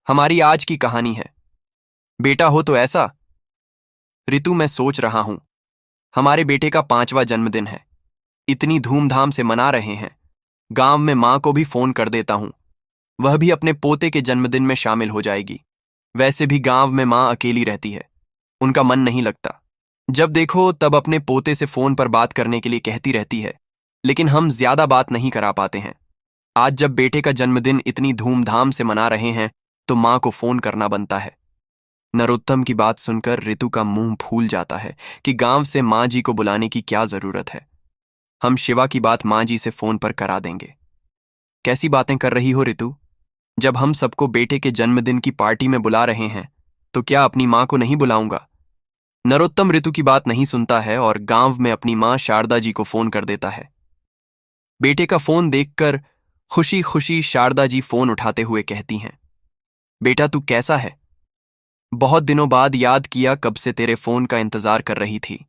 हमारी आज की कहानी है। बेटा हो तो ऐसा। ऋतु, मैं सोच रहा हूं, हमारे बेटे का 5वां जन्मदिन है। इतनी धूमधाम से मना रहे हैं। गांव में मां को भी फोन कर देता हूं, वह भी अपने पोते के जन्मदिन में शामिल हो जाएगी। वैसे भी गांव में मां अकेली रहती है, उनका मन नहीं लगता। जब देखो तब अपने पोते से फोन पर बात करने के लिए कहती रहती है, लेकिन हम ज्यादा बात नहीं करा पाते हैं। आज जब बेटे का जन्मदिन इतनी धूमधाम से मना रहे हैं तो मां को फोन करना बनता है। नरोत्तम की बात सुनकर ऋतु का मुंह फूल जाता है कि गांव से मां जी को बुलाने की क्या जरूरत है। हम शिवा की बात मां जी से फोन पर करा देंगे। कैसी बातें कर रही हो ऋतु? जब हम सबको बेटे के जन्मदिन की पार्टी में बुला रहे हैं तो क्या अपनी मां को नहीं बुलाऊंगा? नरोत्तम ऋतु की बात नहीं सुनता है और गांव में अपनी मां शारदा जी को फोन कर देता है। बेटे का फोन देखकर खुशी खुशी शारदा जी फोन उठाते हुए कहती हैं, बेटा तू कैसा है? बहुत दिनों बाद याद किया, कब से तेरे फोन का इंतजार कर रही थी।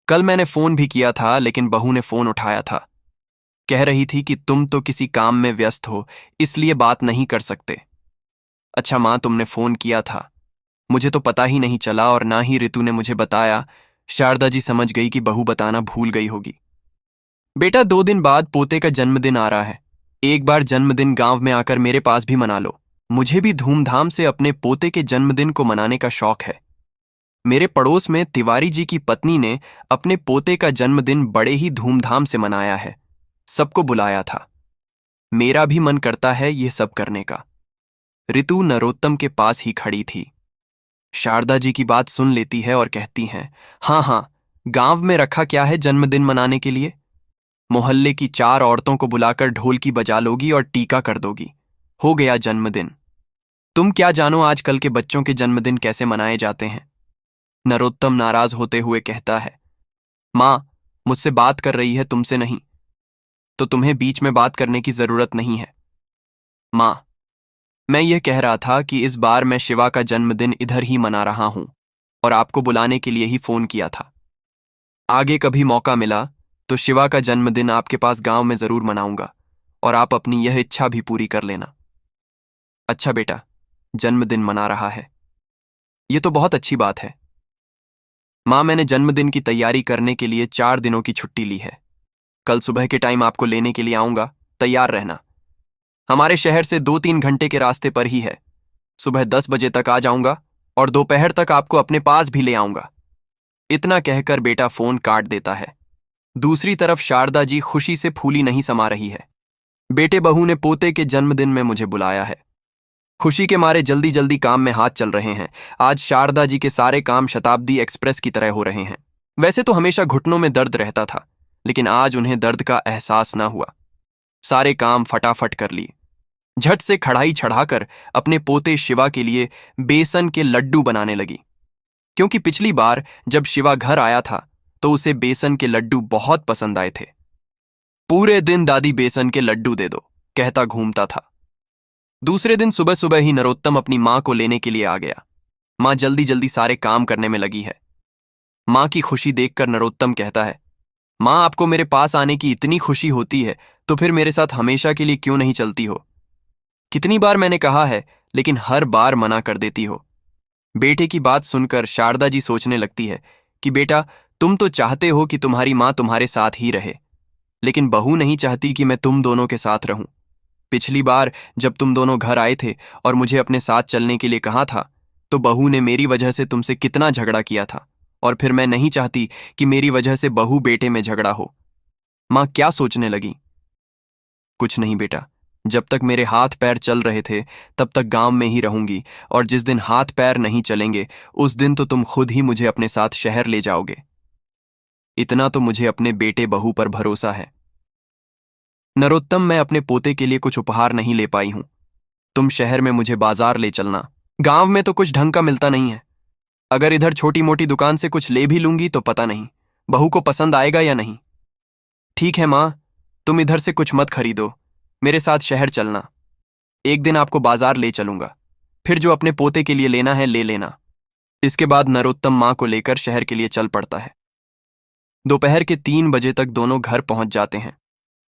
कल मैंने फोन भी किया था लेकिन बहू ने फोन उठाया था। कह रही थी कि तुम तो किसी काम में व्यस्त हो, इसलिए बात नहीं कर सकते। अच्छा मां, तुमने फोन किया था, मुझे तो पता ही नहीं चला और ना ही ऋतु ने मुझे बताया। शारदा जी समझ गई कि बहू बताना भूल गई होगी। बेटा 2 दिन बाद पोते का जन्मदिन आ रहा है। एक बार जन्मदिन गांव में आकर मेरे पास भी मना लो। मुझे भी धूमधाम से अपने पोते के जन्मदिन को मनाने का शौक है। मेरे पड़ोस में तिवारी जी की पत्नी ने अपने पोते का जन्मदिन बड़े ही धूमधाम से मनाया है। सबको बुलाया था। मेरा भी मन करता है ये सब करने का। ऋतु नरोत्तम के पास ही खड़ी थी। शारदा जी की बात सुन लेती है और कहती हैं, हाँ हाँ, गांव में रखा क्या है जन्मदिन मनाने के लिए? मोहल्ले की 4 औरतों को बुलाकर ढोलकी बजा लोगी और टीका कर दोगी, हो गया जन्मदिन। तुम क्या जानो आजकल के बच्चों के जन्मदिन कैसे मनाए जाते हैं? नरोत्तम नाराज होते हुए कहता है, मां, मुझसे बात कर रही है, तुमसे नहीं, तो तुम्हें बीच में बात करने की जरूरत नहीं है। मां, मैं यह कह रहा था कि इस बार मैं शिवा का जन्मदिन इधर ही मना रहा हूं और आपको बुलाने के लिए ही फोन किया था। आगे कभी मौका मिला तो शिवा का जन्मदिन आपके पास गांव में जरूर मनाऊंगा और आप अपनी यह इच्छा भी पूरी कर लेना। अच्छा बेटा, जन्मदिन मना रहा है, ये तो बहुत अच्छी बात है। मां, मैंने जन्मदिन की तैयारी करने के लिए 4 दिनों की छुट्टी ली है। कल सुबह के टाइम आपको लेने के लिए आऊंगा, तैयार रहना। हमारे शहर से 2-3 घंटे के रास्ते पर ही है। सुबह 10 बजे तक आ जाऊंगा और दोपहर तक आपको अपने पास भी ले आऊंगा। इतना कहकर बेटा फोन काट देता है। दूसरी तरफ शारदा जी खुशी से फूली नहीं समा रही है। बेटे बहू ने पोते के जन्मदिन में मुझे बुलाया है। खुशी के मारे जल्दी जल्दी काम में हाथ चल रहे हैं। आज शारदा जी के सारे काम शताब्दी एक्सप्रेस की तरह हो रहे हैं। वैसे तो हमेशा घुटनों में दर्द रहता था, लेकिन आज उन्हें दर्द का एहसास ना हुआ। सारे काम फटाफट कर लिए। झट से कढ़ाई चढ़ाकर अपने पोते शिवा के लिए बेसन के लड्डू बनाने लगी, क्योंकि पिछली बार जब शिवा घर आया था तो उसे बेसन के लड्डू बहुत पसंद आए थे। पूरे दिन दादी बेसन के लड्डू दे दो कहता घूमता था। दूसरे दिन सुबह सुबह ही नरोत्तम अपनी मां को लेने के लिए आ गया। मां जल्दी जल्दी सारे काम करने में लगी है। मां की खुशी देखकर नरोत्तम कहता है, मां, आपको मेरे पास आने की इतनी खुशी होती है तो फिर मेरे साथ हमेशा के लिए क्यों नहीं चलती हो? कितनी बार मैंने कहा है, लेकिन हर बार मना कर देती हो। बेटे की बात सुनकर शारदा जी सोचने लगती है कि बेटा, तुम तो चाहते हो कि तुम्हारी मां तुम्हारे साथ ही रहे, लेकिन बहू नहीं चाहती कि मैं तुम दोनों के साथ रहूं। पिछली बार जब तुम दोनों घर आए थे और मुझे अपने साथ चलने के लिए कहा था, तो बहू ने मेरी वजह से तुमसे कितना झगड़ा किया था, और फिर मैं नहीं चाहती कि मेरी वजह से बहू बेटे में झगड़ा हो। मां क्या सोचने लगी? कुछ नहीं बेटा, जब तक मेरे हाथ पैर चल रहे थे तब तक गांव में ही रहूंगी, और जिस दिन हाथ पैर नहीं चलेंगे उस दिन तो तुम खुद ही मुझे अपने साथ शहर ले जाओगे। इतना तो मुझे अपने बेटे बहू पर भरोसा है। नरोत्तम, मैं अपने पोते के लिए कुछ उपहार नहीं ले पाई हूं। तुम शहर में मुझे बाजार ले चलना। गांव में तो कुछ ढंग का मिलता नहीं है। अगर इधर छोटी मोटी दुकान से कुछ ले भी लूंगी तो पता नहीं बहू को पसंद आएगा या नहीं। ठीक है मां, तुम इधर से कुछ मत खरीदो, मेरे साथ शहर चलना। एक दिन आपको बाजार ले चलूंगा, फिर जो अपने पोते के लिए लेना है ले लेना। इसके बाद नरोत्तम मां को लेकर शहर के लिए चल पड़ता है। दोपहर के 3 बजे तक दोनों घर पहुंच जाते हैं।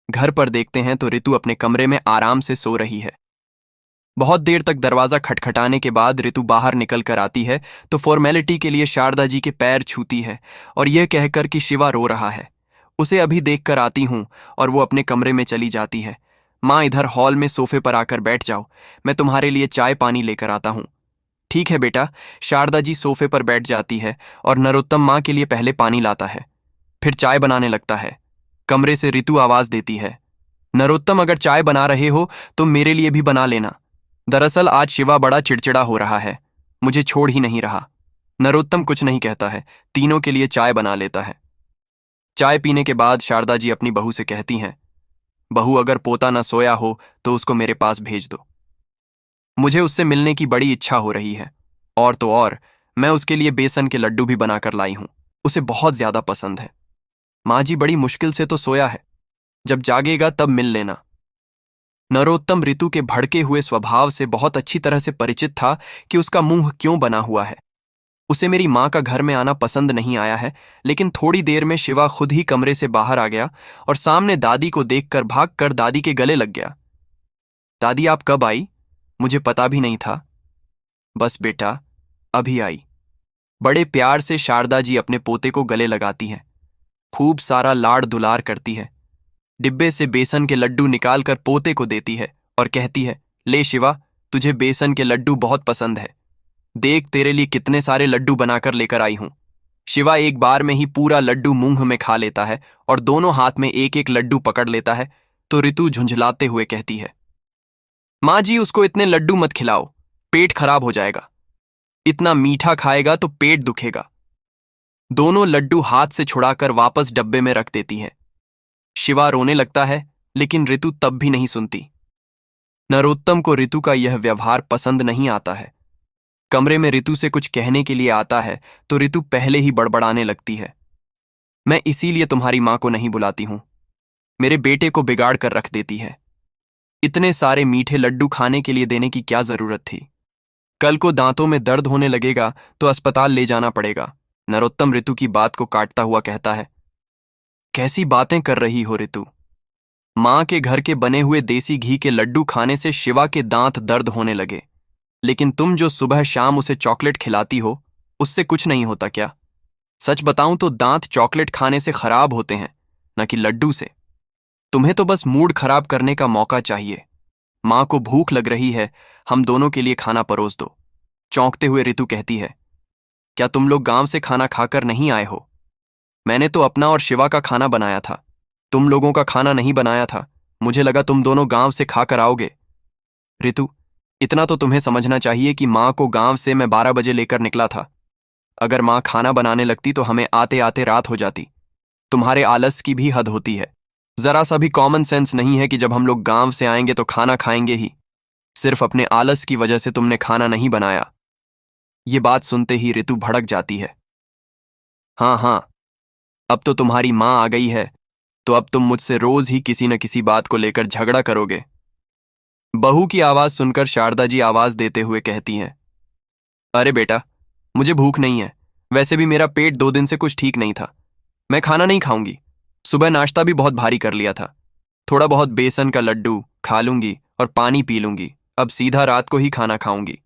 घर पर देखते हैं तो ऋतु अपने कमरे में आराम से सो रही है। बहुत देर तक दरवाजा खटखटाने के बाद ऋतु बाहर निकल कर आती है तो फॉर्मेलिटी के लिए शारदा जी के पैर छूती है और यह कहकर कि शिवा रो रहा है। उसे अभी देख कर आती हूं और वो अपने कमरे में चली जाती है। माँ, इधर हॉल में सोफे पर आकर बैठ जाओ, मैं तुम्हारे लिए चाय पानी लेकर आता हूं। ठीक है बेटा। शारदा जी सोफे पर बैठ जाती है और नरोत्तम माँ के लिए पहले पानी लाता है, फिर चाय बनाने लगता है। कमरे से ऋतु आवाज देती है, नरोत्तम, अगर चाय बना रहे हो तो मेरे लिए भी बना लेना। दरअसल आज शिवा बड़ा चिड़चिड़ा हो रहा है, मुझे छोड़ ही नहीं रहा। नरोत्तम कुछ नहीं कहता है, तीनों के लिए चाय बना लेता है। चाय पीने के बाद शारदा जी अपनी बहू से कहती हैं, बहू, अगर पोता न सोया हो तो उसको मेरे पास भेज दो। मुझे उससे मिलने की बड़ी इच्छा हो रही है। और तो और, मैं उसके लिए बेसन के लड्डू भी बनाकर लाई हूं, उसे बहुत ज्यादा पसंद है। माँ जी, बड़ी मुश्किल से तो सोया है, जब जागेगा तब मिल लेना। नरोत्तम ऋतु के भड़के हुए स्वभाव से बहुत अच्छी तरह से परिचित था कि उसका मुंह क्यों बना हुआ है। उसे मेरी माँ का घर में आना पसंद नहीं आया है, लेकिन थोड़ी देर में शिवा खुद ही कमरे से बाहर आ गया और सामने दादी को देखकर भागकर दादी के गले लग गया। दादी, आप कब आई? मुझे पता भी नहीं था। बस बेटा, अभी आई। बड़े प्यार से शारदा जी अपने पोते को गले लगाती हैं, खूब सारा लाड़ दुलार करती है। डिब्बे से बेसन के लड्डू निकालकर पोते को देती है और कहती है, ले शिवा, तुझे बेसन के लड्डू बहुत पसंद है, देख तेरे लिए कितने सारे लड्डू बनाकर लेकर आई हूं। शिवा एक बार में ही पूरा लड्डू मुंह में खा लेता है और दोनों हाथ में एक एक लड्डू पकड़ लेता है। तो ऋतु झुंझलाते हुए कहती है, माँ जी, उसको इतने लड्डू मत खिलाओ, पेट खराब हो जाएगा। इतना मीठा खाएगा तो पेट दुखेगा। दोनों लड्डू हाथ से छुड़ाकर वापस डब्बे में रख देती है। शिवा रोने लगता है, लेकिन ऋतु तब भी नहीं सुनती। नरोत्तम को ऋतु का यह व्यवहार पसंद नहीं आता है। कमरे में ऋतु से कुछ कहने के लिए आता है तो ऋतु पहले ही बड़बड़ाने लगती है, मैं इसीलिए तुम्हारी मां को नहीं बुलाती हूं, मेरे बेटे को बिगाड़ कर रख देती है। इतने सारे मीठे लड्डू खाने के लिए देने की क्या जरूरत थी? कल को दांतों में दर्द होने लगेगा तो अस्पताल ले जाना पड़ेगा। नरोत्तम ऋतु की बात को काटता हुआ कहता है, कैसी बातें कर रही हो ऋतु? मां के घर के बने हुए देसी घी के लड्डू खाने से शिवा के दांत दर्द होने लगे, लेकिन तुम जो सुबह शाम उसे चॉकलेट खिलाती हो, उससे कुछ नहीं होता क्या? सच बताऊं तो दांत चॉकलेट खाने से खराब होते हैं, न कि लड्डू से। तुम्हें तो बस मूड खराब करने का मौका चाहिए। मां को भूख लग रही है, हम दोनों के लिए खाना परोस दो। चौंकते हुए ऋतु कहती है, क्या तुम लोग गांव से खाना खाकर नहीं आए हो? मैंने तो अपना और शिवा का खाना बनाया था, तुम लोगों का खाना नहीं बनाया था। मुझे लगा तुम दोनों गांव से खाकर आओगे। ऋतु, इतना तो तुम्हें समझना चाहिए कि मां को गांव से मैं 12 बजे लेकर निकला था। अगर मां खाना बनाने लगती तो हमें आते आते रात हो जाती। तुम्हारे आलस की भी हद होती है। जरा सा भी कॉमन सेंस नहीं है कि जब हम लोग गांव से आएंगे तो खाना खाएंगे ही। सिर्फ अपने आलस की वजह से तुमने खाना नहीं बनाया। ये बात सुनते ही ऋतु भड़क जाती है। हाँ हाँ, अब तो तुम्हारी मां आ गई है, तो अब तुम मुझसे रोज ही किसी न किसी बात को लेकर झगड़ा करोगे। बहू की आवाज सुनकर शारदा जी आवाज देते हुए कहती हैं, अरे बेटा, मुझे भूख नहीं है। वैसे भी मेरा पेट 2 दिन से कुछ ठीक नहीं था। मैं खाना नहीं खाऊंगी। सुबह नाश्ता भी बहुत भारी कर लिया था। थोड़ा बहुत बेसन का लड्डू खा लूंगी और पानी पी लूंगी। अब सीधा रात को ही खाना खाऊंगी।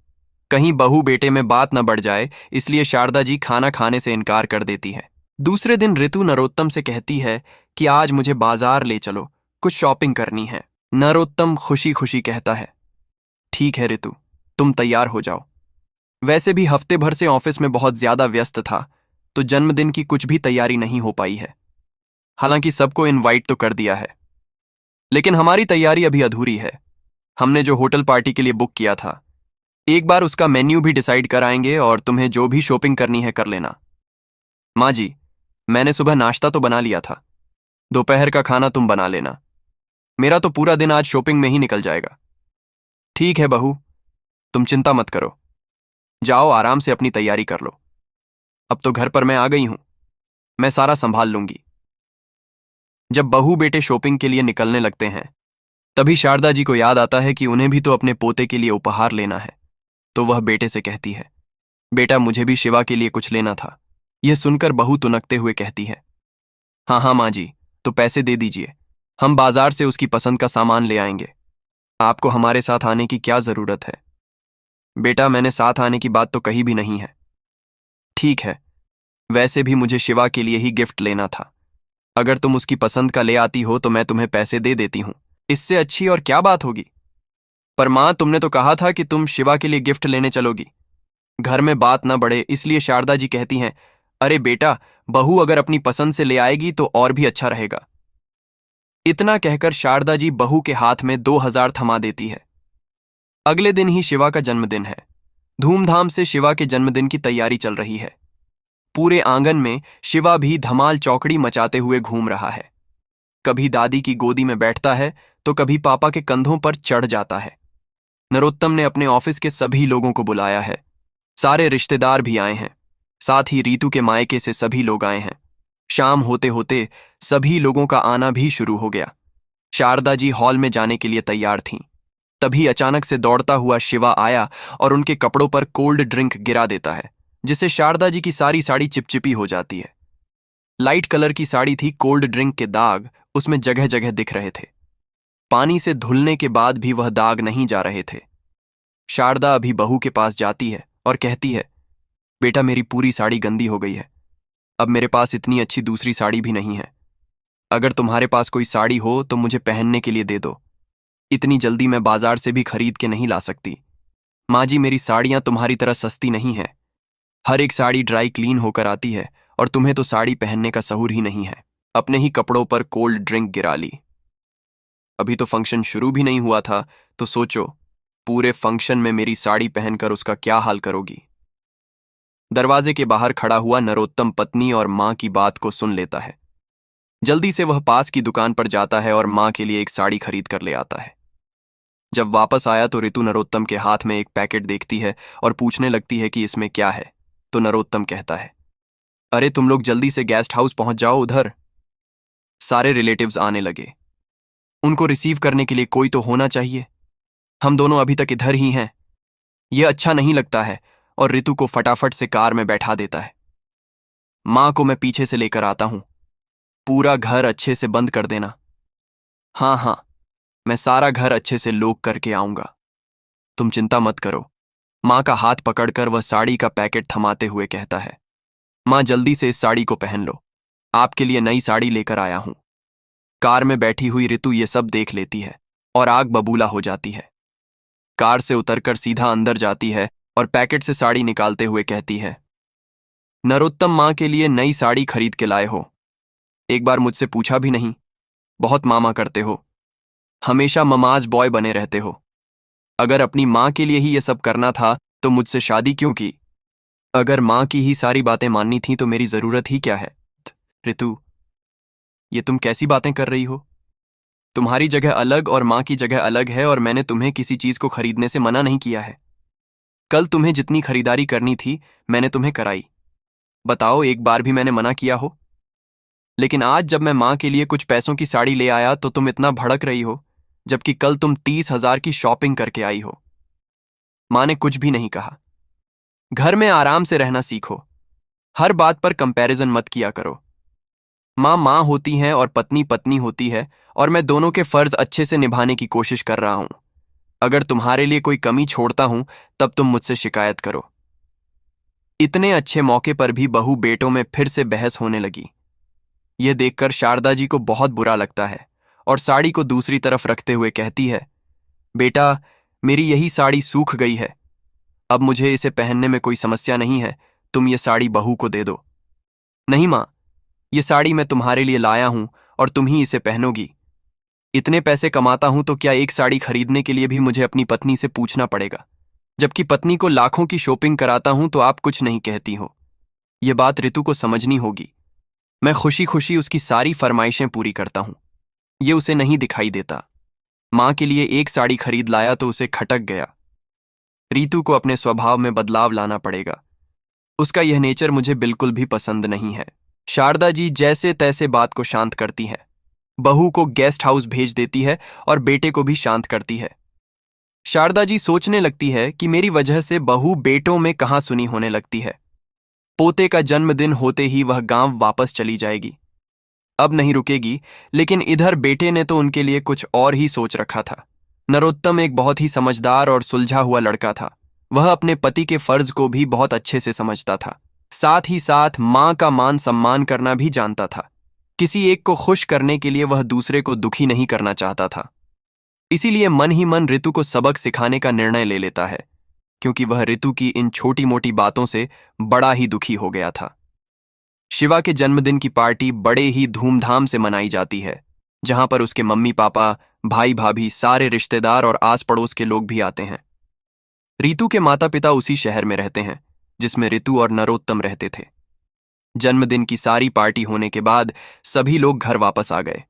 कहीं बहू बेटे में बात न बढ़ जाए, इसलिए शारदा जी खाना खाने से इनकार कर देती है। दूसरे दिन ऋतु नरोत्तम से कहती है कि आज मुझे बाजार ले चलो, कुछ शॉपिंग करनी है। नरोत्तम खुशी खुशी कहता है, ठीक है ऋतु, तुम तैयार हो जाओ। वैसे भी हफ्ते भर से ऑफिस में बहुत ज्यादा व्यस्त था, तो जन्मदिन की कुछ भी तैयारी नहीं हो पाई है। हालांकि सबको इनवाइट तो कर दिया है, लेकिन हमारी तैयारी अभी अधूरी है। हमने जो होटल पार्टी के लिए बुक किया था, एक बार उसका मेन्यू भी डिसाइड कराएंगे और तुम्हें जो भी शॉपिंग करनी है कर लेना। माँ जी, मैंने सुबह नाश्ता तो बना लिया था, दोपहर का खाना तुम बना लेना। मेरा तो पूरा दिन आज शॉपिंग में ही निकल जाएगा। ठीक है बहू, तुम चिंता मत करो, जाओ आराम से अपनी तैयारी कर लो। अब तो घर पर मैं आ गई हूं, मैं सारा संभाल लूंगी। जब बहू बेटे शॉपिंग के लिए निकलने लगते हैं, तभी शारदा जी को याद आता है कि उन्हें भी तो अपने पोते के लिए उपहार लेना है। तो वह बेटे से कहती है, बेटा, मुझे भी शिवा के लिए कुछ लेना था। यह सुनकर बहू तुनकते हुए कहती है, हाँ हाँ माँ जी, तो पैसे दे दीजिए, हम बाजार से उसकी पसंद का सामान ले आएंगे। आपको हमारे साथ आने की क्या जरूरत है? बेटा, मैंने साथ आने की बात तो कही भी नहीं है। ठीक है, वैसे भी मुझे शिवा के लिए ही गिफ्ट लेना था। अगर तुम उसकी पसंद का ले आती हो तो मैं तुम्हें पैसे दे देती हूँ। इससे अच्छी और क्या बात होगी? पर माँ, तुमने तो कहा था कि तुम शिवा के लिए गिफ्ट लेने चलोगी। घर में बात न बढ़े इसलिए शारदा जी कहती हैं, अरे बेटा, बहू अगर अपनी पसंद से ले आएगी तो और भी अच्छा रहेगा। इतना कहकर शारदा जी बहू के हाथ में 2,000 थमा देती है। अगले दिन ही शिवा का जन्मदिन है। धूमधाम से शिवा के जन्मदिन की तैयारी चल रही है। पूरे आंगन में शिवा भी धमाल चौकड़ी मचाते हुए घूम रहा है। कभी दादी की गोदी में बैठता है तो कभी पापा के कंधों पर चढ़ जाता है। नरोत्तम ने अपने ऑफिस के सभी लोगों को बुलाया है। सारे रिश्तेदार भी आए हैं। साथ ही रीतू के मायके से सभी लोग आए हैं। शाम होते होते सभी लोगों का आना भी शुरू हो गया। शारदा जी हॉल में जाने के लिए तैयार थीं। तभी अचानक से दौड़ता हुआ शिवा आया और उनके कपड़ों पर कोल्ड ड्रिंक गिरा देता है, जिससे शारदा जी की सारी साड़ी चिपचिपी हो जाती है। लाइट कलर की साड़ी थी, कोल्ड ड्रिंक के दाग उसमें जगह जगह दिख रहे थे। पानी से धुलने के बाद भी वह दाग नहीं जा रहे थे। शारदा अभी बहू के पास जाती है और कहती है, बेटा, मेरी पूरी साड़ी गंदी हो गई है। अब मेरे पास इतनी अच्छी दूसरी साड़ी भी नहीं है। अगर तुम्हारे पास कोई साड़ी हो तो मुझे पहनने के लिए दे दो। इतनी जल्दी मैं बाजार से भी खरीद के नहीं ला सकती। माँ जी, मेरी साड़ियाँ तुम्हारी तरह सस्ती नहीं है। हर एक साड़ी ड्राई क्लीन होकर आती है और तुम्हें तो साड़ी पहनने का सहूर ही नहीं है। अपने ही कपड़ों पर कोल्ड ड्रिंक गिरा ली। अभी तो फंक्शन शुरू भी नहीं हुआ था, तो सोचो पूरे फंक्शन में मेरी साड़ी पहनकर उसका क्या हाल करोगी। दरवाजे के बाहर खड़ा हुआ नरोत्तम पत्नी और माँ की बात को सुन लेता है। जल्दी से वह पास की दुकान पर जाता है और माँ के लिए एक साड़ी खरीद कर ले आता है। जब वापस आया तो ऋतु नरोत्तम के हाथ में एक पैकेट देखती है और पूछने लगती है कि इसमें क्या है। तो नरोत्तम कहता है, अरे तुम लोग जल्दी से गेस्ट हाउस पहुंच जाओ उधर। सारे रिलेटिव्स आने लगे। उनको रिसीव करने के लिए कोई तो होना चाहिए। हम दोनों अभी तक इधर ही हैं। यह अच्छा नहीं लगता है और ऋतु को फटाफट से कार में बैठा देता है। माँ को मैं पीछे से लेकर आता हूं। पूरा घर अच्छे से बंद कर देना। हाँ हाँ, मैं सारा घर अच्छे से लॉक करके आऊंगा। तुम चिंता मत करो। माँ का हाथ पकड़कर वह साड़ी का पैकेट थमाते हुए कहता है, माँ जल्दी से इस साड़ी को पहन लो। आपके लिए नई साड़ी लेकर आया हूं। कार में बैठी हुई ऋतु ये सब देख लेती है और आग बबूला हो जाती है। कार से उतरकर सीधा अंदर जाती है और पैकेट से साड़ी निकालते हुए कहती है, नरोत्तम, माँ के लिए नई साड़ी खरीद के लाए हो। एक बार मुझसे पूछा भी नहीं। बहुत मामा करते हो। हमेशा ममाज बॉय बने रहते हो। अगर अपनी माँ के लिए ही ये सब करना था तो मुझसे शादी क्यों की? अगर माँ की ही सारी बातें माननी थी तो मेरी जरूरत ही क्या है? ऋतु, ये तुम कैसी बातें कर रही हो? तुम्हारी जगह अलग और माँ की जगह अलग है और मैंने तुम्हें किसी चीज को खरीदने से मना नहीं किया है। कल तुम्हें जितनी खरीदारी करनी थी मैंने तुम्हें कराई। बताओ, एक बार भी मैंने मना किया हो? लेकिन आज जब मैं माँ के लिए कुछ पैसों की साड़ी ले आया तो तुम इतना भड़क रही हो, जबकि कल तुम 30,000 की शॉपिंग करके आई हो। माँ ने कुछ भी नहीं कहा। घर में आराम से रहना सीखो। हर बात पर कंपैरिजन मत किया करो। माँ माँ होती हैं और पत्नी पत्नी होती है और मैं दोनों के फर्ज अच्छे से निभाने की कोशिश कर रहा हूं। अगर तुम्हारे लिए कोई कमी छोड़ता हूं तब तुम मुझसे शिकायत करो। इतने अच्छे मौके पर भी बहू बेटों में फिर से बहस होने लगी। यह देखकर शारदा जी को बहुत बुरा लगता है और साड़ी को दूसरी तरफ रखते हुए कहती है, बेटा, मेरी यही साड़ी सूख गई है। अब मुझे इसे पहनने में कोई समस्या नहीं है। तुम ये साड़ी बहू को दे दो। नहीं माँ, ये साड़ी मैं तुम्हारे लिए लाया हूं और तुम ही इसे पहनोगी। इतने पैसे कमाता हूं तो क्या एक साड़ी खरीदने के लिए भी मुझे अपनी पत्नी से पूछना पड़ेगा? जबकि पत्नी को लाखों की शॉपिंग कराता हूं तो आप कुछ नहीं कहती हो। ये बात ऋतु को समझनी होगी। मैं खुशी खुशी उसकी सारी फरमाइशें पूरी करता हूं। ये उसे नहीं दिखाई देता। माँ के लिए एक साड़ी खरीद लाया तो उसे खटक गया। रीतू को अपने स्वभाव में बदलाव लाना पड़ेगा। उसका यह नेचर मुझे बिल्कुल भी पसंद नहीं है। शारदा जी जैसे तैसे बात को शांत करती है। बहू को गेस्ट हाउस भेज देती है और बेटे को भी शांत करती है। शारदा जी सोचने लगती है कि मेरी वजह से बहू बेटों में कहाँ सुनी होने लगती है। पोते का जन्मदिन होते ही वह गांव वापस चली जाएगी। अब नहीं रुकेगी, लेकिन इधर बेटे ने तो उनके लिए कुछ और ही सोच रखा था। नरोत्तम एक बहुत ही समझदार और सुलझा हुआ लड़का था। वह अपने पति के फर्ज को भी बहुत अच्छे से समझता था। साथ ही साथ माँ का मान सम्मान करना भी जानता था। किसी एक को खुश करने के लिए वह दूसरे को दुखी नहीं करना चाहता था। इसीलिए मन ही मन ऋतु को सबक सिखाने का निर्णय ले लेता है, क्योंकि वह ऋतु की इन छोटी मोटी बातों से बड़ा ही दुखी हो गया था। शिवा के जन्मदिन की पार्टी बड़े ही धूमधाम से मनाई जाती है, जहां पर उसके मम्मी पापा, भाई भाभी, सारे रिश्तेदार और आस पड़ोस के लोग भी आते हैं। ऋतु के माता पिता उसी शहर में रहते हैं जिसमें ऋतु और नरोत्तम रहते थे। जन्मदिन की सारी पार्टी होने के बाद सभी लोग घर वापस आ गए।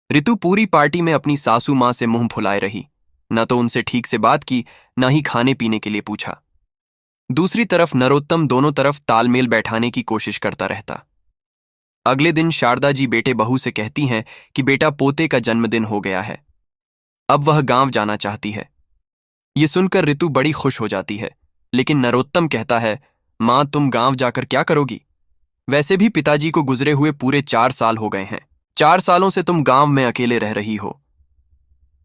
ऋतु पूरी पार्टी में अपनी सासू माँ से मुंह फुलाए रही। न तो उनसे ठीक से बात की, न ही खाने पीने के लिए पूछा। दूसरी तरफ नरोत्तम दोनों तरफ तालमेल बैठाने की कोशिश करता रहता। अगले दिन शारदा जी बेटे बहू से कहती हैं कि बेटा पोते का जन्मदिन हो गया है, अब वह गांव जाना चाहती है। ये सुनकर ऋतु बड़ी खुश हो जाती है, लेकिन नरोत्तम कहता है, माँ तुम गांव जाकर क्या करोगी? वैसे भी पिताजी को गुजरे हुए पूरे 4 साल हो गए हैं। 4 सालों से तुम गांव में अकेले रह रही हो।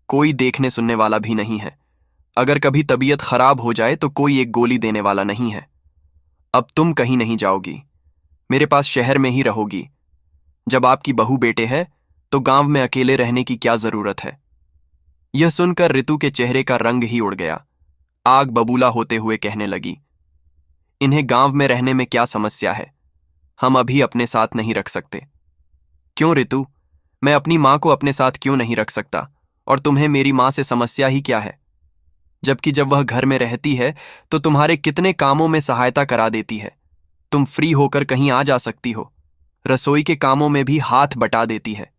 कोई देखने सुनने वाला भी नहीं है। अगर कभी तबीयत खराब हो जाए तो कोई एक गोली देने वाला नहीं है। अब तुम कहीं नहीं जाओगी, मेरे पास शहर में ही रहोगी। जब आपकी बहू बेटे है तो गांव में अकेले रहने की क्या जरूरत है? यह सुनकर ऋतु के चेहरे का रंग ही उड़ गया। आग बबूला होते हुए कहने लगी, इन्हें गांव में रहने में क्या समस्या है? हम अभी अपने साथ नहीं रख सकते। क्यों ऋतु? मैं अपनी माँ को अपने साथ क्यों नहीं रख सकता? और तुम्हें मेरी माँ से समस्या ही क्या है? जबकि जब वह घर में रहती है तो तुम्हारे कितने कामों में सहायता करा देती है। तुम फ्री होकर कहीं आ जा सकती हो। रसोई के कामों में भी हाथ बटा देती है।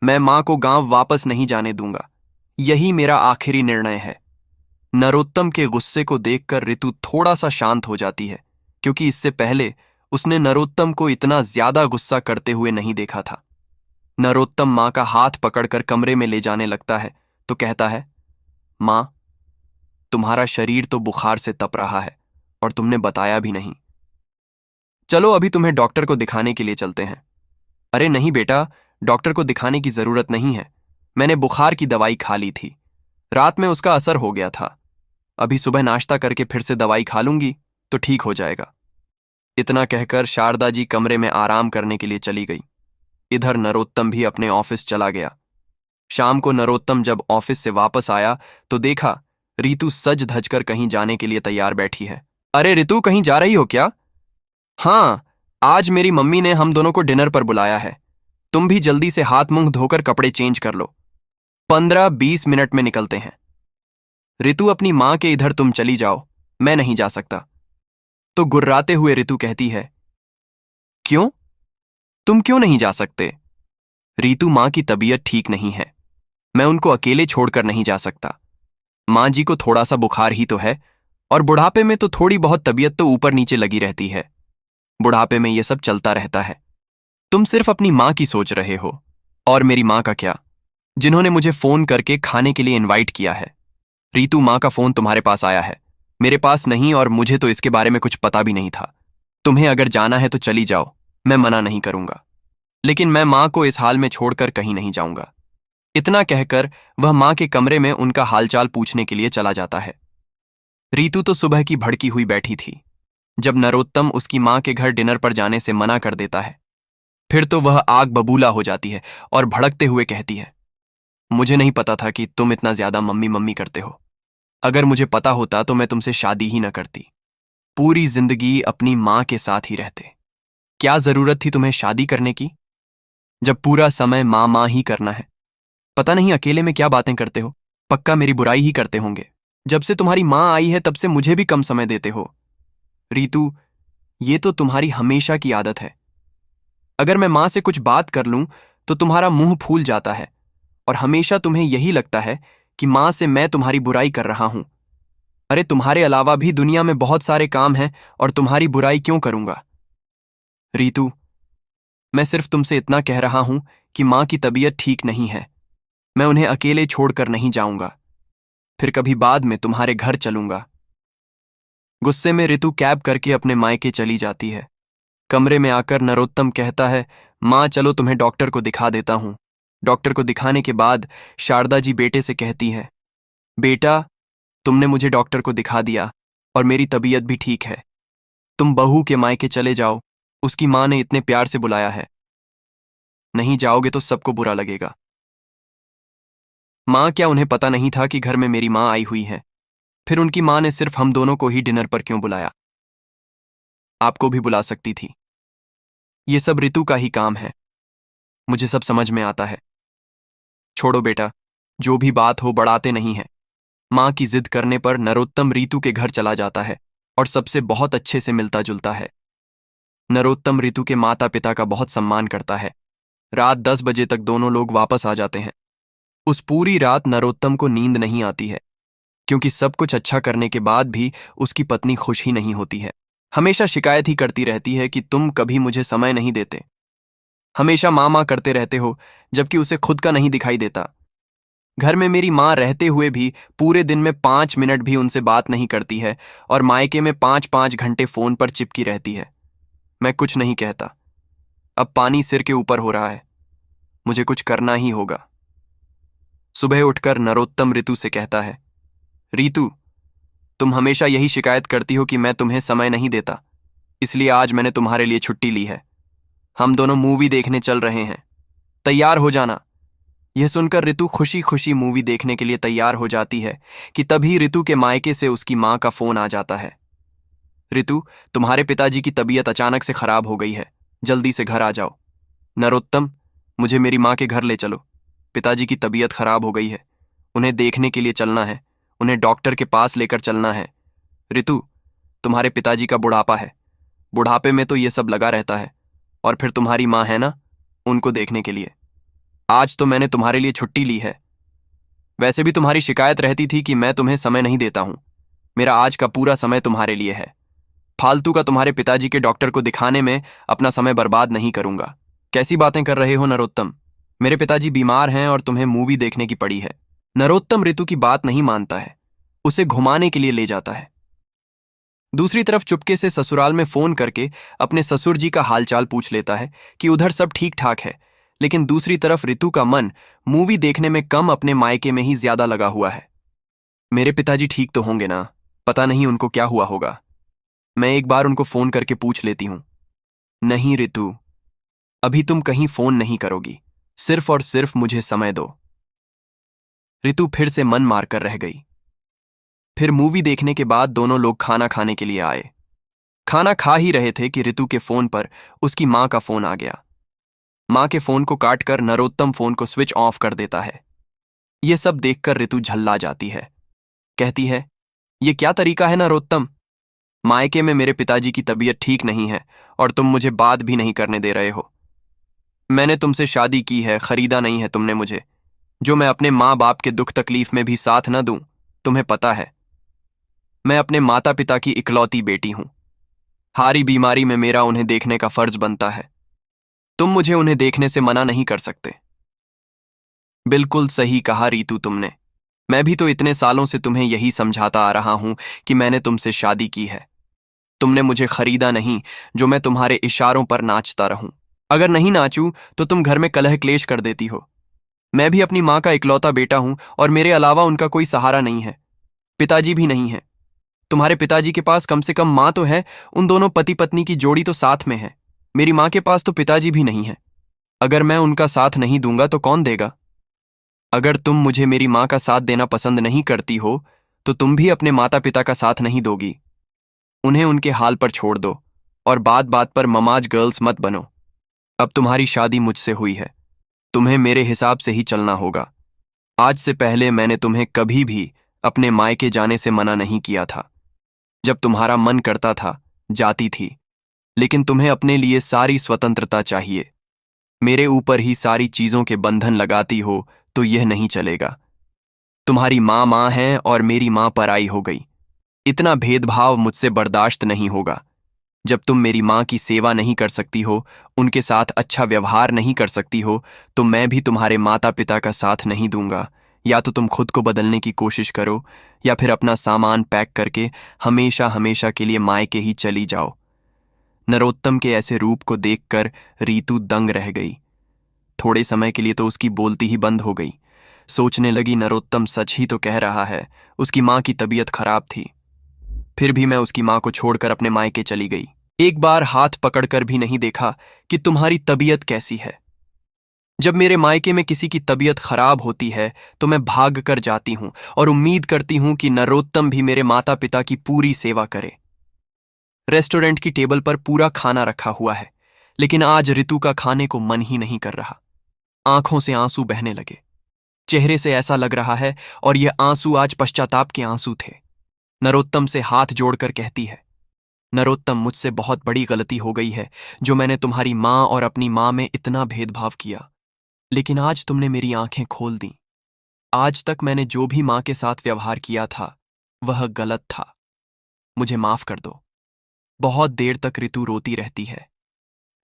मैं माँ को गांव वापस नहीं जाने दूंगा। यही मेरा आखिरी निर्णय है। नरोत्तम के गुस्से को देखकर ऋतु थोड़ा सा शांत हो जाती है, क्योंकि इससे पहले उसने नरोत्तम को इतना ज्यादा गुस्सा करते हुए नहीं देखा था। नरोत्तम माँ का हाथ पकड़कर कमरे में ले जाने लगता है तो कहता है, माँ तुम्हारा शरीर तो बुखार से तप रहा है और तुमने बताया भी नहीं। चलो अभी तुम्हें डॉक्टर को दिखाने के लिए चलते हैं। अरे नहीं बेटा, डॉक्टर को दिखाने की जरूरत नहीं है। मैंने बुखार की दवाई खा ली थी, रात में उसका असर हो गया था। अभी सुबह नाश्ता करके फिर से दवाई खा लूंगी तो ठीक हो जाएगा। इतना कहकर शारदा जी कमरे में आराम करने के लिए चली गई। इधर नरोत्तम भी अपने ऑफिस चला गया। शाम को नरोत्तम जब ऑफिस से वापस आया तो देखा ऋतु सज धज कर कहीं जाने के लिए तैयार बैठी है। अरे ऋतु, कहीं जा रही हो क्या? हाँ, आज मेरी मम्मी ने हम दोनों को डिनर पर बुलाया है। तुम भी जल्दी से हाथ मुंह धोकर कपड़े चेंज कर लो। 15-20 मिनट में निकलते हैं। ऋतु अपनी माँ के इधर तुम चली जाओ, मैं नहीं जा सकता। तो गुर्राते हुए ऋतु कहती है, क्यों? तुम क्यों नहीं जा सकते? ऋतु, माँ की तबीयत ठीक नहीं है, मैं उनको अकेले छोड़कर नहीं जा सकता। माँ जी को थोड़ा सा बुखार ही तो है, और बुढ़ापे में तो थोड़ी बहुत तबीयत तो ऊपर नीचे लगी रहती है। बुढ़ापे में ये सब चलता रहता है। तुम सिर्फ अपनी माँ की सोच रहे हो, और मेरी माँ का क्या, जिन्होंने मुझे फोन करके खाने के लिए इनवाइट किया है। ऋतु, माँ का फोन तुम्हारे पास आया है, मेरे पास नहीं, और मुझे तो इसके बारे में कुछ पता भी नहीं था। तुम्हें अगर जाना है तो चली जाओ, मैं मना नहीं करूंगा, लेकिन मैं माँ को इस हाल में छोड़कर कहीं नहीं जाऊंगा। इतना कहकर वह माँ के कमरे में उनका हालचाल पूछने के लिए चला जाता है। ऋतु तो सुबह की भड़की हुई बैठी थी। जब नरोत्तम उसकी माँ के घर डिनर पर जाने से मना कर देता है, फिर तो वह आग बबूला हो जाती है और भड़कते हुए कहती है, मुझे नहीं पता था कि तुम इतना ज्यादा मम्मी मम्मी करते हो। अगर मुझे पता होता तो मैं तुमसे शादी ही न करती, पूरी जिंदगी अपनी माँ के साथ ही रहते। क्या जरूरत थी तुम्हें शादी करने की, जब पूरा समय माँ माँ ही करना है? पता नहीं अकेले में क्या बातें करते हो, पक्का मेरी बुराई ही करते होंगे। जब से तुम्हारी माँ आई है तब से मुझे भी कम समय देते हो। ऋतु, ये तो तुम्हारी हमेशा की आदत है। अगर मैं माँ से कुछ बात कर लूं तो तुम्हारा मुंह फूल जाता है, और हमेशा तुम्हें यही लगता है कि माँ से मैं तुम्हारी बुराई कर रहा हूं। अरे तुम्हारे अलावा भी दुनिया में बहुत सारे काम हैं, और तुम्हारी बुराई क्यों करूंगा? ऋतु, मैं सिर्फ तुमसे इतना कह रहा हूं कि माँ की तबीयत ठीक नहीं है। मैं उन्हें अकेले छोड़कर नहीं जाऊंगा, फिर कभी बाद में तुम्हारे घर चलूंगा। गुस्से में ऋतु कैब करके अपने मायके चली जाती है। कमरे में आकर नरोत्तम कहता है, माँ चलो तुम्हें डॉक्टर को दिखा देता हूं। डॉक्टर को दिखाने के बाद शारदा जी बेटे से कहती है, बेटा, तुमने मुझे डॉक्टर को दिखा दिया और मेरी तबीयत भी ठीक है। तुम बहू के मायके चले जाओ, उसकी माँ ने इतने प्यार से बुलाया है। नहीं जाओगे तो सबको बुरा लगेगा। माँ, क्या उन्हें पता नहीं था कि घर में मेरी माँ आई हुई है? फिर उनकी माँ ने सिर्फ हम दोनों को ही डिनर पर क्यों बुलाया? आपको भी बुला सकती थी। ये सब ऋतु का ही काम है। मुझे सब समझ में आता है। छोड़ो बेटा, जो भी बात हो बढ़ाते नहीं है। माँ की जिद करने पर नरोत्तम ऋतु के घर चला जाता है और सबसे बहुत अच्छे से मिलता जुलता है। नरोत्तम ऋतु के माता पिता का बहुत सम्मान करता है। रात 10 बजे तक दोनों लोग वापस आ जाते हैं। उस पूरी रात नरोत्तम को नींद नहीं आती है, क्योंकि सब कुछ अच्छा करने के बाद भी उसकी पत्नी खुश ही नहीं होती है। हमेशा शिकायत ही करती रहती है कि तुम कभी मुझे समय नहीं देते। हमेशा माँ माँ करते रहते हो, जबकि उसे खुद का नहीं दिखाई देता। घर में मेरी माँ रहते हुए भी पूरे दिन में 5 मिनट भी उनसे बात नहीं करती है और मायके में 5-5 घंटे फोन पर चिपकी रहती है। मैं कुछ नहीं कहता। अब पानी सिर के ऊपर हो रहा है। मुझे कुछ करना ही होगा। सुबह उठकर नरोत्तम ऋतु से कहता है, ऋतु, तुम हमेशा यही शिकायत करती हो कि मैं तुम्हें समय नहीं देता, इसलिए आज मैंने तुम्हारे लिए छुट्टी ली है। हम दोनों मूवी देखने चल रहे हैं। तैयार हो जाना। यह सुनकर ऋतु खुशी खुशी मूवी देखने के लिए तैयार हो जाती है कि तभी ऋतु के मायके से उसकी माँ का फोन आ जाता है। ऋतु, तुम्हारे पिताजी की तबीयत अचानक से खराब हो गई है, जल्दी से घर आ जाओ। नरोत्तम, मुझे मेरी माँ के घर ले चलो। पिताजी की तबीयत खराब हो गई है, उन्हें देखने के लिए चलना है, उन्हें डॉक्टर के पास लेकर चलना है। ऋतु, तुम्हारे पिताजी का बुढ़ापा है, बुढ़ापे में तो ये सब लगा रहता है, और फिर तुम्हारी माँ है ना, उनको देखने के लिए। आज तो मैंने तुम्हारे लिए छुट्टी ली है। वैसे भी तुम्हारी शिकायत रहती थी कि मैं तुम्हें समय नहीं देता हूं। मेरा आज का पूरा समय तुम्हारे लिए है। फालतू का तुम्हारे पिताजी के डॉक्टर को दिखाने में अपना समय बर्बाद नहीं करूंगा। कैसी बातें कर रहे हो नरोत्तम? मेरे पिताजी बीमार हैं और तुम्हें मूवी देखने की पड़ी है। नरोत्तम ऋतु की बात नहीं मानता है, उसे घुमाने के लिए ले जाता है। दूसरी तरफ चुपके से ससुराल में फोन करके अपने ससुर जी का हालचाल पूछ लेता है कि उधर सब ठीक ठाक है, लेकिन दूसरी तरफ ऋतु का मन मूवी देखने में कम अपने मायके में ही ज्यादा लगा हुआ है। मेरे पिताजी ठीक तो होंगे ना? पता नहीं उनको क्या हुआ होगा। मैं एक बार उनको फोन करके पूछ लेती हूं। नहीं ऋतु, अभी तुम कहीं फोन नहीं करोगी, सिर्फ और सिर्फ मुझे समय दो। ऋतु फिर से मन मारकर रह गई। फिर मूवी देखने के बाद दोनों लोग खाना खाने के लिए आए। खाना खा ही रहे थे कि ऋतु के फोन पर उसकी माँ का फोन आ गया। माँ के फोन को काटकर नरोत्तम फोन को स्विच ऑफ कर देता है। यह सब देखकर ऋतु झल्ला जाती है। कहती है, यह क्या तरीका है नरोत्तम? मायके में मेरे पिताजी की तबीयत ठीक नहीं है और तुम मुझे बात भी नहीं करने दे रहे हो। मैंने तुमसे शादी की है, खरीदा नहीं है तुमने मुझे। जो मैं अपने माँ बाप के दुख तकलीफ में भी साथ न दूं, तुम्हें पता है। मैं अपने माता पिता की इकलौती बेटी हूं। हारी बीमारी में मेरा उन्हें देखने का फर्ज बनता है। तुम मुझे उन्हें देखने से मना नहीं कर सकते। बिल्कुल सही कहा रीतू तुमने। मैं भी तो इतने सालों से तुम्हें यही समझाता आ रहा हूं कि मैंने तुमसे शादी की है। तुमने मुझे खरीदा नहीं जो मैं तुम्हारे इशारों पर नाचता रहूं। अगर नहीं नाचूं तो तुम घर में कलह क्लेश कर देती हो। मैं भी अपनी माँ का इकलौता बेटा हूं और मेरे अलावा उनका कोई सहारा नहीं है। पिताजी भी नहीं है। तुम्हारे पिताजी के पास कम से कम माँ तो है, उन दोनों पति पत्नी की जोड़ी तो साथ में है। मेरी माँ के पास तो पिताजी भी नहीं है। अगर मैं उनका साथ नहीं दूंगा तो कौन देगा? अगर तुम मुझे मेरी माँ का साथ देना पसंद नहीं करती हो तो तुम भी अपने माता पिता का साथ नहीं दोगी। उन्हें उनके हाल पर छोड़ दो और बात बात पर ममाज गर्ल्स मत बनो। अब तुम्हारी शादी मुझसे हुई है, तुम्हें मेरे हिसाब से ही चलना होगा। आज से पहले मैंने तुम्हें कभी भी अपने मायके जाने से मना नहीं किया था। जब तुम्हारा मन करता था जाती थी, लेकिन तुम्हें अपने लिए सारी स्वतंत्रता चाहिए। मेरे ऊपर ही सारी चीजों के बंधन लगाती हो तो यह नहीं चलेगा। तुम्हारी माँ माँ है और मेरी माँ पराई हो गई। इतना भेदभाव मुझसे बर्दाश्त नहीं होगा। जब तुम मेरी माँ की सेवा नहीं कर सकती हो, उनके साथ अच्छा व्यवहार नहीं कर सकती हो, तो मैं भी तुम्हारे माता पिता का साथ नहीं दूंगा। या तो तुम खुद को बदलने की कोशिश करो या फिर अपना सामान पैक करके हमेशा हमेशा के लिए मायके ही चली जाओ। नरोत्तम के ऐसे रूप को देखकर रीतू दंग रह गई। थोड़े समय के लिए तो उसकी बोलती ही बंद हो गई। सोचने लगी नरोत्तम सच ही तो कह रहा है, उसकी माँ की तबीयत खराब थी। फिर भी मैं उसकी माँ को छोड़कर अपने मायके चली गई। एक बार हाथ पकड़कर भी नहीं देखा कि तुम्हारी तबीयत कैसी है। जब मेरे मायके में किसी की तबीयत खराब होती है तो मैं भाग कर जाती हूं और उम्मीद करती हूं कि नरोत्तम भी मेरे माता पिता की पूरी सेवा करे। रेस्टोरेंट की टेबल पर पूरा खाना रखा हुआ है, लेकिन आज ऋतु का खाने को मन ही नहीं कर रहा। आंखों से आंसू बहने लगे। चेहरे से ऐसा लग रहा है और यह आंसू आज पश्चाताप के आंसू थे। नरोत्तम से हाथ जोड़कर कहती है, नरोत्तम, मुझसे बहुत बड़ी गलती हो गई है जो मैंने तुम्हारी माँ और अपनी माँ में इतना भेदभाव किया। लेकिन आज तुमने मेरी आंखें खोल दी। आज तक मैंने जो भी माँ के साथ व्यवहार किया था वह गलत था। मुझे माफ कर दो। बहुत देर तक ऋतु रोती रहती है।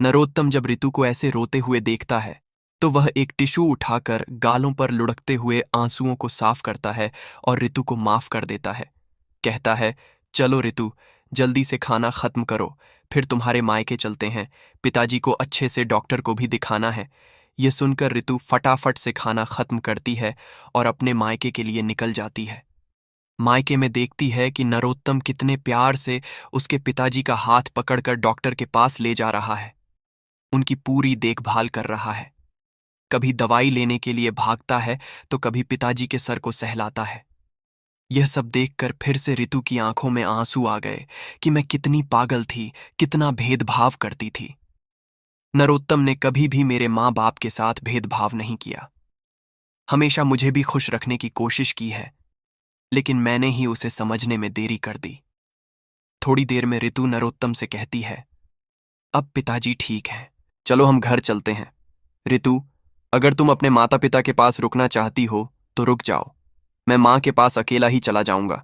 नरोत्तम जब ऋतु को ऐसे रोते हुए देखता है तो वह एक टिश्यू उठाकर गालों पर लुढ़कते हुए आंसुओं को साफ करता है और ऋतु को माफ कर देता है। कहता है, चलो ऋतु, जल्दी से खाना खत्म करो, फिर तुम्हारे मायके चलते हैं। पिताजी को अच्छे से डॉक्टर को भी दिखाना है। ये सुनकर ऋतु फटाफट से खाना खत्म करती है और अपने मायके के लिए निकल जाती है। मायके में देखती है कि नरोत्तम कितने प्यार से उसके पिताजी का हाथ पकड़कर डॉक्टर के पास ले जा रहा है, उनकी पूरी देखभाल कर रहा है। कभी दवाई लेने के लिए भागता है तो कभी पिताजी के सर को सहलाता है। यह सब देखकर फिर से ऋतु की आंखों में आंसू आ गए कि मैं कितनी पागल थी, कितना भेदभाव करती थी। नरोत्तम ने कभी भी मेरे माँ बाप के साथ भेदभाव नहीं किया। हमेशा मुझे भी खुश रखने की कोशिश की है, लेकिन मैंने ही उसे समझने में देरी कर दी। थोड़ी देर में ऋतु नरोत्तम से कहती है, अब पिताजी ठीक हैं, चलो हम घर चलते हैं। ऋतु, अगर तुम अपने माता पिता के पास रुकना चाहती हो तो रुक जाओ, मैं माँ के पास अकेला ही चला जाऊंगा।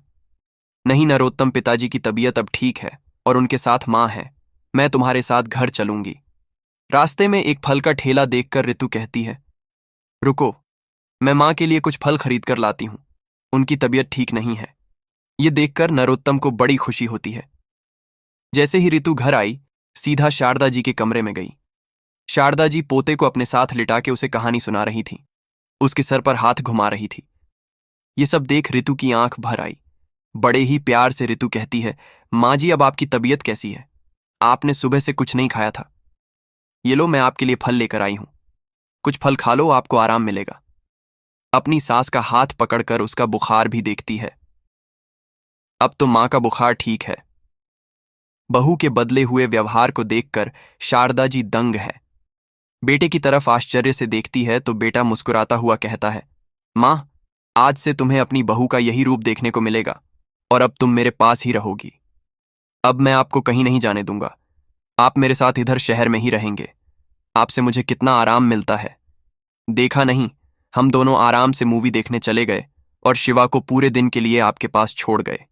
नहीं नरोत्तम, पिताजी की तबीयत अब ठीक है और उनके साथ माँ है, मैं तुम्हारे साथ घर चलूंगी। रास्ते में एक फल का ठेला देखकर ऋतु कहती है, रुको, मैं माँ के लिए कुछ फल खरीद कर लाती हूँ, उनकी तबीयत ठीक नहीं है। ये देखकर नरोत्तम को बड़ी खुशी होती है। जैसे ही ऋतु घर आई, सीधा शारदा जी के कमरे में गई। शारदा जी पोते को अपने साथ लिटा के उसे कहानी सुना रही थी, उसके सर पर हाथ घुमा रही थी। ये सब देख ऋतु की आंख भर आई। बड़े ही प्यार से ऋतु कहती है, माँ जी, अब आपकी तबीयत कैसी है? आपने सुबह से कुछ नहीं खाया था। ये लो, मैं आपके लिए फल लेकर आई हूं, कुछ फल खा लो, आपको आराम मिलेगा। अपनी सास का हाथ पकड़कर उसका बुखार भी देखती है। अब तो माँ का बुखार ठीक है। बहू के बदले हुए व्यवहार को देखकर शारदा जी दंग है। बेटे की तरफ आश्चर्य से देखती है तो बेटा मुस्कुराता हुआ कहता है, माँ, आज से तुम्हें अपनी बहू का यही रूप देखने को मिलेगा और अब तुम मेरे पास ही रहोगी। अब मैं आपको कहीं नहीं जाने दूंगा, आप मेरे साथ इधर शहर में ही रहेंगे। आपसे मुझे कितना आराम मिलता है। देखा नहीं, हम दोनों आराम से मूवी देखने चले गए और शिवा को पूरे दिन के लिए आपके पास छोड़ गए।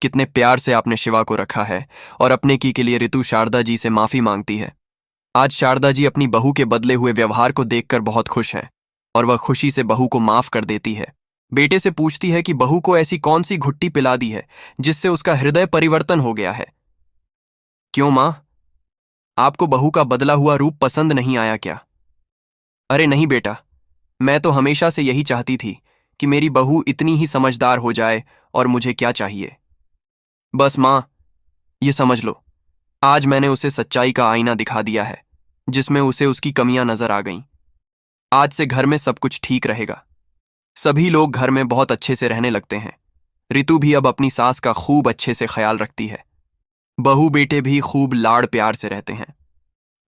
कितने प्यार से आपने शिवा को रखा है और अपने की के लिए ऋतु शारदा जी से माफी मांगती है। आज शारदा जी अपनी बहू के बदले हुए व्यवहार को देखकर बहुत खुश हैं और वह खुशी से बहू को माफ कर देती है। बेटे से पूछती है कि बहू को ऐसी कौन सी घुट्टी पिला दी है जिससे उसका हृदय परिवर्तन हो गया है। क्यों मां, आपको बहू का बदला हुआ रूप पसंद नहीं आया क्या? अरे नहीं बेटा, मैं तो हमेशा से यही चाहती थी कि मेरी बहू इतनी ही समझदार हो जाए, और मुझे क्या चाहिए। बस मां, ये समझ लो, आज मैंने उसे सच्चाई का आईना दिखा दिया है जिसमें उसे उसकी कमियां नजर आ गईं। आज से घर में सब कुछ ठीक रहेगा। सभी लोग घर में बहुत अच्छे से रहने लगते हैं। ऋतु भी अब अपनी सास का खूब अच्छे से ख्याल रखती है। बहू बेटे भी खूब लाड़ प्यार से रहते हैं।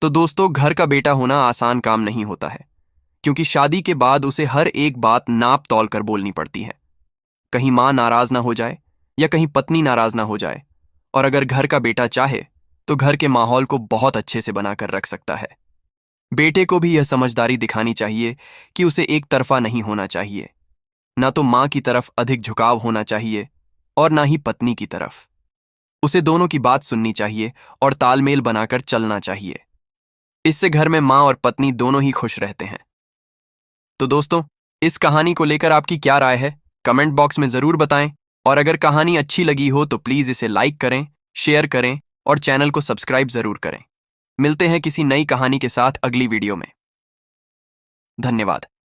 तो दोस्तों, घर का बेटा होना आसान काम नहीं होता है, क्योंकि शादी के बाद उसे हर एक बात नाप तौल कर बोलनी पड़ती है। कहीं माँ नाराज ना हो जाए या कहीं पत्नी नाराज ना हो जाए, और अगर घर का बेटा चाहे तो घर के माहौल को बहुत अच्छे से बनाकर रख सकता है। बेटे को भी यह समझदारी दिखानी चाहिए कि उसे एक तरफा नहीं होना चाहिए। ना तो माँ की तरफ अधिक झुकाव होना चाहिए और ना ही पत्नी की तरफ। उसे दोनों की बात सुननी चाहिए और तालमेल बनाकर चलना चाहिए। इससे घर में माँ और पत्नी दोनों ही खुश रहते हैं। तो दोस्तों, इस कहानी को लेकर आपकी क्या राय है, कमेंट बॉक्स में ज़रूर बताएं। और अगर कहानी अच्छी लगी हो तो प्लीज़ इसे लाइक करें, शेयर करें और चैनल को सब्सक्राइब ज़रूर करें। मिलते हैं किसी नई कहानी के साथ अगली वीडियो में। धन्यवाद।